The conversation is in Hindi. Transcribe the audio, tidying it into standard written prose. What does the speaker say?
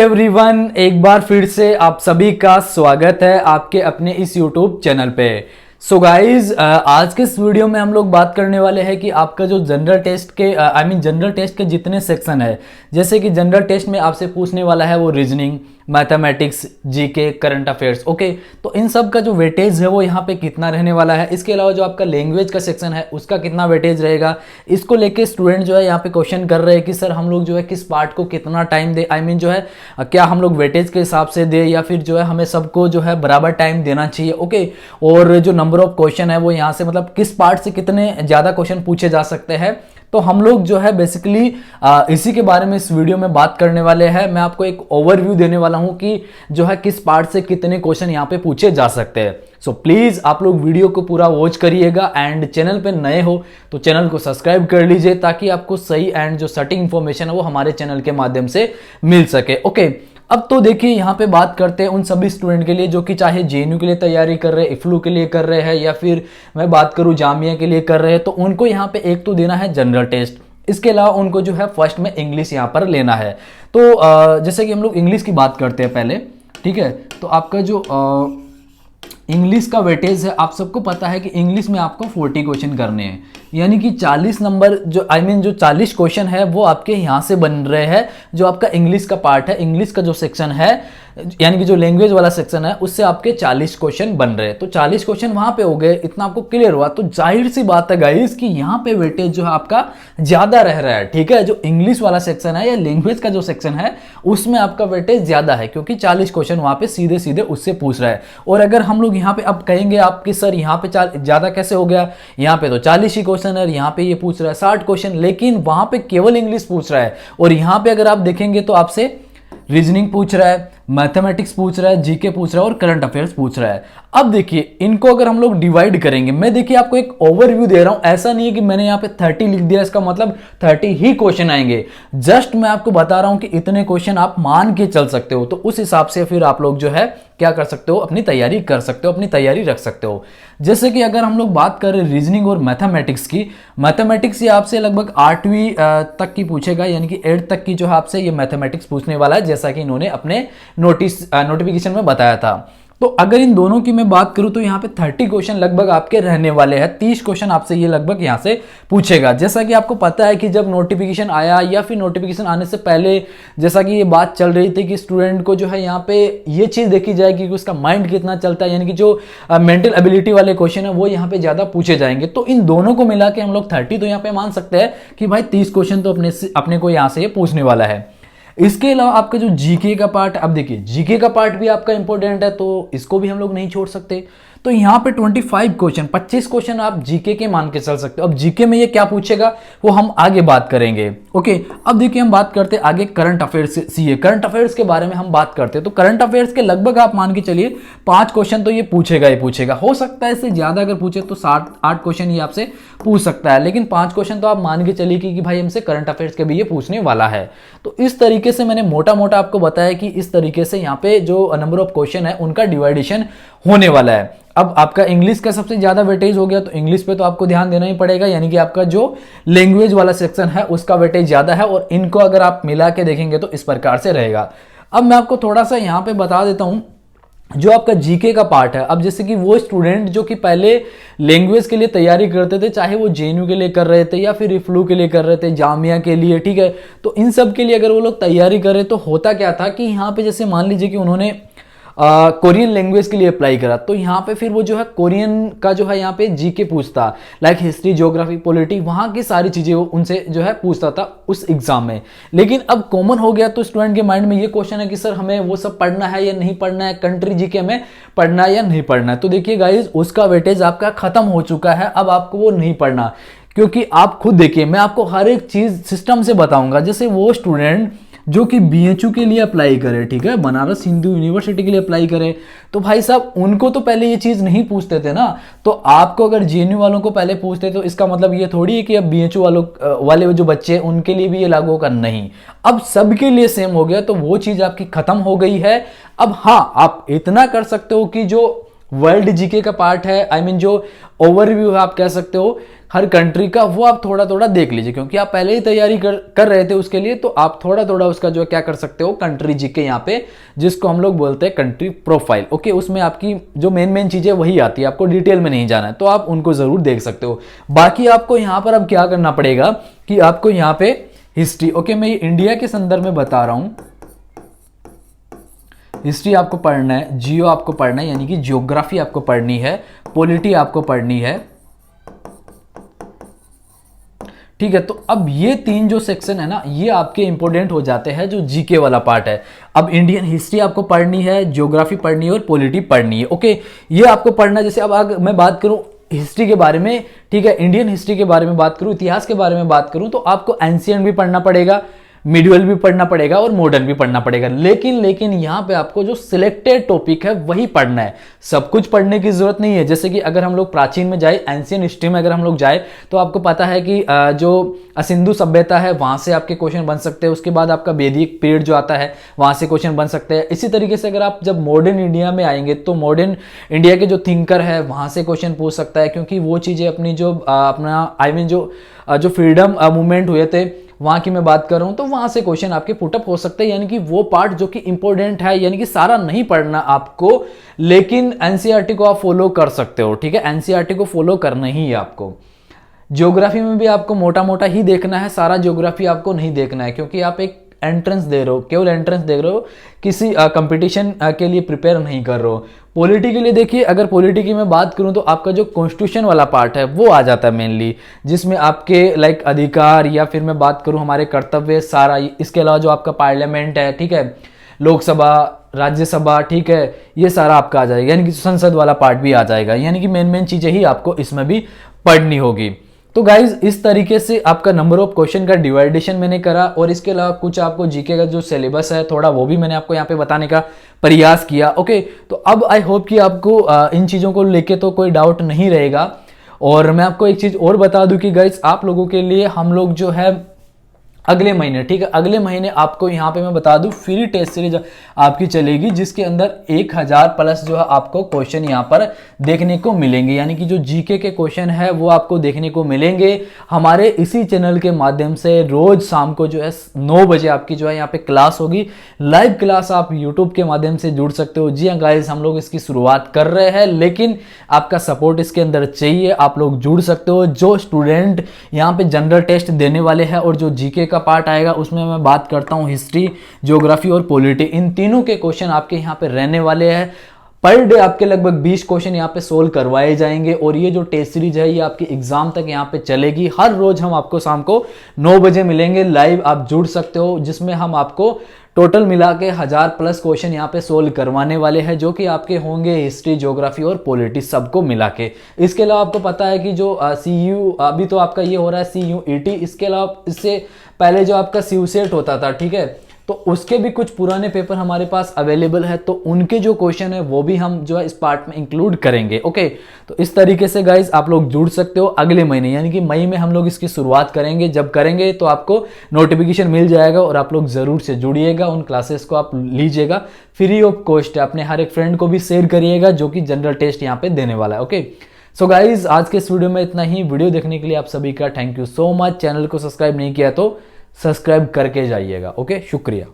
एवरीवन, एक बार फिर से आप सभी का स्वागत है आपके अपने इस यूट्यूब चैनल पे। सो गाइज, आज के इस वीडियो में हम लोग बात करने वाले हैं कि आपका जो जनरल टेस्ट के जनरल टेस्ट के जितने सेक्शन है, जैसे कि जनरल टेस्ट में आपसे पूछने वाला है वो reasoning, mathematics, GK, current affairs. Okay, तो इन सब का जो वेटेज है वो यहाँ पे कितना रहने वाला है। इसके अलावा जो आपका लैंग्वेज का सेक्शन है उसका कितना वेटेज रहेगा, इसको लेके स्टूडेंट जो है यहाँ पे क्वेश्चन कर रहे हैं कि सर हम लोग जो है किस पार्ट को कितना टाइम दे, जो है क्या हम लोग वेटेज के हिसाब से दे या फिर जो है हमें सबको जो है बराबर टाइम देना चाहिए। ओके, और जो नंबर ऑफ क्वेश्चन है वो यहाँ से मतलब किस पार्ट से कितने ज़्यादा क्वेश्चन पूछे जा सकते हैं, तो हम लोग जो है बेसिकली इसी के बारे में इस वीडियो में बात करने वाले हैं। मैं आपको एक ओवरव्यू देने वाला हूं कि जो है किस पार्ट से कितने क्वेश्चन यहां पे पूछे जा सकते हैं। सो प्लीज आप लोग वीडियो को पूरा वॉच करिएगा एंड चैनल पे नए हो तो चैनल को सब्सक्राइब कर लीजिए ताकि आपको सही एंड जो सटीक इंफॉर्मेशन है वो हमारे चैनल के माध्यम से मिल सके। ओके, अब तो देखिए यहाँ पे बात करते हैं उन सभी स्टूडेंट के लिए जो कि चाहे जेएनयू के लिए तैयारी कर रहे हैं, इफ्लू के लिए कर रहे हैं या फिर मैं बात करूँ जामिया के लिए कर रहे हैं, तो उनको यहाँ पे एक तो देना है जनरल टेस्ट। इसके अलावा उनको जो है फर्स्ट में इंग्लिश यहाँ पर लेना है। तो जैसे कि हम लोग इंग्लिश की बात करते हैं पहले, ठीक है। तो आपका जो इंग्लिश का वेटेज है, आप सबको पता है कि इंग्लिश में आपको 40 क्वेश्चन करने हैं, यानी कि 40 नंबर जो जो 40 क्वेश्चन है वो आपके यहाँ से बन रहे हैं। जो आपका इंग्लिश का पार्ट है, इंग्लिश का जो सेक्शन है, यानी कि जो लैंग्वेज वाला सेक्शन है, उससे आपके 40 क्वेश्चन बन रहे हैं। तो 40 क्वेश्चन वहां पे हो गए, इतना आपको क्लियर हुआ। तो जाहिर सी बात है गाइस कि यहाँ पे वेटेज जो है आपका ज्यादा रह रहा है, ठीक है। जो इंग्लिश वाला सेक्शन है या लैंग्वेज का जो सेक्शन है उसमें आपका वेटेज ज्यादा है, क्योंकि 40 क्वेश्चन वहां पे सीधे सीधे उससे पूछ रहा है। और अगर हम लोग यहाँ पे अब कहेंगे आपकी सर यहाँ पे ज्यादा कैसे हो गया, यहाँ पे तो 40 ही क्वेश्चन है, यहाँ पे ये पूछ रहा है 60 क्वेश्चन, लेकिन वहां पे केवल इंग्लिश पूछ रहा है। और यहाँ पे अगर आप देखेंगे तो आपसे रीजनिंग पूछ रहा है, मैथमेटिक्स पूछ रहा है, जीके पूछ रहा है और करंट अफेयर्स पूछ रहा है। अब देखिए इनको अगर हम लोग डिवाइड करेंगे, मैं देखिए आपको एक ओवरव्यू दे रहा हूं, ऐसा नहीं है कि मैंने यहाँ पे 30 लिख दिया इसका मतलब 30 ही क्वेश्चन आएंगे। जस्ट मैं आपको बता रहा हूं कि इतने क्वेश्चन आप मान के चल सकते हो, तो उस हिसाब से फिर आप लोग जो है क्या कर सकते हो, अपनी तैयारी कर सकते हो, अपनी तैयारी रख सकते हो। जैसे कि अगर हम लोग बात करें रीजनिंग और मैथमेटिक्स की, मैथमेटिक्स ये आपसे लगभग 8वीं तक की पूछेगा, यानी कि 8 तक की जो है आपसे ये मैथमेटिक्स पूछने वाला है, जैसा कि इन्होंने अपने नोटिफिकेशन में बताया था। तो अगर इन दोनों की मैं बात करूं तो यहाँ पे 30 क्वेश्चन लगभग आपके रहने वाले हैं। 30 क्वेश्चन आपसे ये लगभग यहाँ से पूछेगा। जैसा कि आपको पता है कि जब नोटिफिकेशन आया या फिर नोटिफिकेशन आने से पहले जैसा कि ये बात चल रही थी कि स्टूडेंट को जो है यहाँ पे ये चीज़ देखी जाएगी कि उसका माइंड कितना चलता है, यानी कि जो मेंटल एबिलिटी वाले क्वेश्चन है वो यहाँ पे ज़्यादा पूछे जाएंगे। तो इन दोनों को मिला के हम लोग 30 तो यहाँ पे मान सकते हैं कि भाई 30 क्वेश्चन तो अपने को यहाँ से ये पूछने वाला है। इसके अलावा आपका जो जीके का पार्ट, अब देखिए जीके का पार्ट भी आपका इंपॉर्टेंट है, तो इसको भी हम लोग नहीं छोड़ सकते। तो यहाँ पे 25 क्वेश्चन, 25 क्वेश्चन आप जीके के मान के चल सकते हो। अब जीके में ये क्या पूछेगा वो हम आगे बात करेंगे। ओके, अब देखिए हम बात करते हैं आगे current affairs, CA current affairs के बारे में हम बात करते हैं। तो करंट अफेयर्स के लगभग आप मान के चलिए 5 क्वेश्चन तो ये पूछेगा ही पूछेगा। हो सकता है इससे ज्यादा अगर पूछे तो 7-8 क्वेश्चन ये आपसे पूछ सकता है, लेकिन 5 क्वेश्चन तो आप मान के चलिए कि भाई हमसे करंट अफेयर्स के भी ये पूछने वाला है। तो इस तरीके से मैंने मोटा मोटा आपको बताया कि इस तरीके से यहाँ पे जो नंबर ऑफ क्वेश्चन है उनका डिवाइडेशन होने वाला है। अब आपका इंग्लिश का सबसे ज्यादा वेटेज हो गया, तो इंग्लिश पे तो आपको ध्यान देना ही पड़ेगा, यानी कि आपका जो लैंग्वेज वाला सेक्शन है उसका वेटेज ज्यादा है, और इनको अगर आप मिला के देखेंगे तो इस प्रकार से रहेगा। अब मैं आपको थोड़ा सा यहाँ पे बता देता हूँ जो आपका जीके का पार्ट है। अब जैसे कि वो स्टूडेंट जो कि पहले लैंग्वेज के लिए तैयारी करते थे, चाहे वो जेएनयू के लिए कर रहे थे या फिर इफ्लू के लिए कर रहे थे, जामिया के लिए, ठीक है, तो इन सब के लिए अगर वो लोग तैयारी कर रहे तो होता क्या था कि यहाँ पे जैसे मान लीजिए कि उन्होंने कोरियन लैंग्वेज के लिए अप्लाई करा, तो यहाँ पे फिर वो जो है कोरियन का जो है यहाँ पे जीके पूछता, लाइक हिस्ट्री, ज्योग्राफी, पॉलिटी, वहाँ की सारी चीज़ें उनसे जो है पूछता था उस एग्जाम में। लेकिन अब कॉमन हो गया तो स्टूडेंट के माइंड में ये क्वेश्चन है कि सर हमें वो सब पढ़ना है या नहीं पढ़ना है, कंट्री जीके में पढ़ना है या नहीं पढ़ना है। तो देखिए गाइज, उसका वेटेज आपका खत्म हो चुका है, अब आपको वो नहीं पढ़ना, क्योंकि आप खुद देखिए मैं आपको हर एक चीज़ सिस्टम से बताऊंगा। जैसे वो स्टूडेंट जो कि बीएचयू के लिए अप्लाई करे, ठीक है, बनारस हिंदू यूनिवर्सिटी के लिए अप्लाई करे, तो भाई साहब उनको तो पहले ये चीज़ नहीं पूछते थे ना। तो आपको अगर जेएनयू वालों को पहले पूछते तो इसका मतलब ये थोड़ी है कि अब बीएचयू वाले जो बच्चे हैं उनके लिए भी ये लागू होगा, नहीं, अब सबके लिए सेम हो गया। तो वो चीज़ आपकी खत्म हो गई है। अब हाँ, आप इतना कर सकते हो कि जो वर्ल्ड जीके का पार्ट है, आई मीन जो ओवरव्यू है आप कह सकते हो हर कंट्री का, वो आप थोड़ा थोड़ा देख लीजिए, क्योंकि आप पहले ही तैयारी कर रहे थे उसके लिए, तो आप थोड़ा थोड़ा उसका जो क्या कर सकते हो, कंट्री जीके यहाँ पे जिसको हम लोग बोलते हैं कंट्री प्रोफाइल, ओके, उसमें आपकी जो मेन चीजें वही आती है, आपको डिटेल में नहीं जाना है, तो आप उनको जरूर देख सकते हो। बाकी आपको यहाँ पर अब क्या करना पड़ेगा कि आपको यहाँ पे हिस्ट्री, ओके, मैं इंडिया के संदर्भ में बता रहा हूं, हिस्ट्री आपको पढ़ना है, जियो आपको पढ़ना है यानी कि ज्योग्राफी आपको पढ़नी है, पॉलिटी आपको पढ़नी है, ठीक है। तो अब ये 3 जो सेक्शन है ना, ये आपके इंपॉर्टेंट हो जाते हैं, जो जीके वाला पार्ट है। अब इंडियन हिस्ट्री आपको पढ़नी है, ज्योग्राफी पढ़नी है और पॉलिटी पढ़नी है, ओके, ये आपको पढ़ना है। जैसे अब अगर मैं बात करूं हिस्ट्री के बारे में, ठीक है, इंडियन हिस्ट्री के बारे में बात करूं, इतिहास के बारे में बात करूं, तो आपको एंशिएंट भी पढ़ना पड़ेगा, मिडिवल भी पढ़ना पड़ेगा और मॉडर्न भी पढ़ना पड़ेगा। लेकिन यहां पे आपको जो सिलेक्टेड टॉपिक है वही पढ़ना है, सब कुछ पढ़ने की जरूरत नहीं है। जैसे कि अगर हम लोग प्राचीन में जाए, एंशियंट हिस्ट्री में अगर हम लोग जाए, तो आपको पता है कि जो सिंधु सभ्यता है वहां से आपके क्वेश्चन बन सकते हैं, उसके बाद आपका वैदिक पीरियड जो आता है वहां से क्वेश्चन बन सकते हैं। इसी तरीके से अगर आप जब मॉडर्न इंडिया में आएंगे, तो मॉडर्न इंडिया के जो थिंकर है वहां से क्वेश्चन पूछ सकता है, क्योंकि वो चीजें अपनी जो अपना आई मीन जो फ्रीडम मूवमेंट हुए थे वहां की मैं बात कर रहा हूं, तो वहां से क्वेश्चन आपके पुटअप हो सकते हैं। यानी कि वो पार्ट जो कि इंपॉर्टेंट है, यानी कि सारा नहीं पढ़ना आपको, लेकिन एनसीईआरटी को आप फॉलो कर सकते हो, ठीक है, एनसीईआरटी को फॉलो करना ही है आपको। ज्योग्राफी में भी आपको मोटा मोटा ही देखना है, सारा ज्योग्राफी आपको नहीं देखना है, क्योंकि आप एक एंट्रेंस दे रहे हो, केवल एंट्रेंस दे रहे हो, किसी कंपटीशन के लिए प्रिपेयर नहीं कर रहे हो। पॉलिटी के लिए देखिए, अगर पॉलिटी की मैं बात करूं, तो आपका जो कॉन्स्टिट्यूशन वाला पार्ट है वो आ जाता है मेनली, जिसमें आपके लाइक अधिकार, या फिर मैं बात करूं हमारे कर्तव्य, सारा। इसके अलावा जो आपका पार्लियामेंट है, ठीक है, लोकसभा, राज्यसभा, ठीक है, ये सारा आपका आ जाएगा, यानी कि संसद वाला पार्ट भी आ जाएगा। यानी कि मेन चीजें ही आपको इसमें भी पढ़नी होगी। तो गाइज इस तरीके से आपका नंबर ऑफ क्वेश्चन का डिवाइडेशन मैंने करा, और इसके अलावा कुछ आपको जीके का जो सिलेबस है थोड़ा वो भी मैंने आपको यहाँ पे बताने का प्रयास किया, ओके। तो अब आई होप कि आपको इन चीज़ों को लेके तो कोई डाउट नहीं रहेगा। और मैं आपको एक चीज़ और बता दूं कि गाइज आप लोगों के लिए हम लोग जो है अगले महीने, ठीक है, अगले महीने आपको यहाँ पे मैं बता दूं फ्री टेस्ट सीरीज आपकी चलेगी, जिसके अंदर 1000 प्लस जो है आपको क्वेश्चन यहाँ पर देखने को मिलेंगे। यानी कि जो जीके के क्वेश्चन है वो आपको देखने को मिलेंगे हमारे इसी चैनल के माध्यम से। रोज शाम को जो है 9 बजे आपकी जो है यहाँ पे क्लास होगी, लाइव क्लास। आप यूट्यूब के माध्यम से जुड़ सकते हो। जी हाँ गाइज, हम लोग इसकी शुरुआत कर रहे हैं, लेकिन आपका सपोर्ट इसके अंदर चाहिए। आप लोग जुड़ सकते हो। जो स्टूडेंट यहाँ पे जनरल टेस्ट देने वाले हैं और जो जीके का पार्ट आएगा, उसमें मैं बात करता हूँ हिस्ट्री, ज्योग्राफी और पॉलिटी, इन तीनों के क्वेश्चन आपके यहाँ पे रहने वाले हैं। पर डे आपके लगभग 20 क्वेश्चन यहाँ पे सोल्व करवाए जाएंगे। और ये जो टेस्ट सीरीज है ये आपके एग्जाम तक यहाँ पे चलेगी। हर रोज हम आपको शाम को 9 बजे मिलेंगे लाइव, आप जुड़ सकते हो, जिसमें हम आपको टोटल मिला के 1000 प्लस क्वेश्चन यहाँ पे सोल्व करवाने वाले हैं, जो कि आपके होंगे हिस्ट्री, ज्योग्राफी और पॉलिटी सबको मिला के। इसके अलावा आपको पता है कि जो CU अभी तो आपका ये हो रहा है CUET, इसके अलावा इससे पहले जो आपका CUSET होता था, ठीक है, तो उसके भी कुछ पुराने पेपर हमारे पास अवेलेबल है, तो उनके जो क्वेश्चन है वो भी हम जो है इस पार्ट में इंक्लूड करेंगे। ओके, तो इस तरीके से गाइज आप लोग जुड़ सकते हो। अगले महीने यानी कि मई में हम लोग इसकी शुरुआत करेंगे। जब करेंगे तो आपको नोटिफिकेशन मिल जाएगा और आप लोग जरूर से जुड़िएगा, उन क्लासेस को आप लीजिएगा, फ्री ऑफ कॉस्ट है। अपने हर एक फ्रेंड को भी शेयर करिएगा जो कि जनरल टेस्ट यहाँ पे देने वाला है। ओके, सो गाइज आज के इस वीडियो में इतना ही। वीडियो देखने के लिए आप सभी का thank you so much. Channel को सब्सक्राइब नहीं किया तो सब्सक्राइब करके जाइएगा। ओके, शुक्रिया।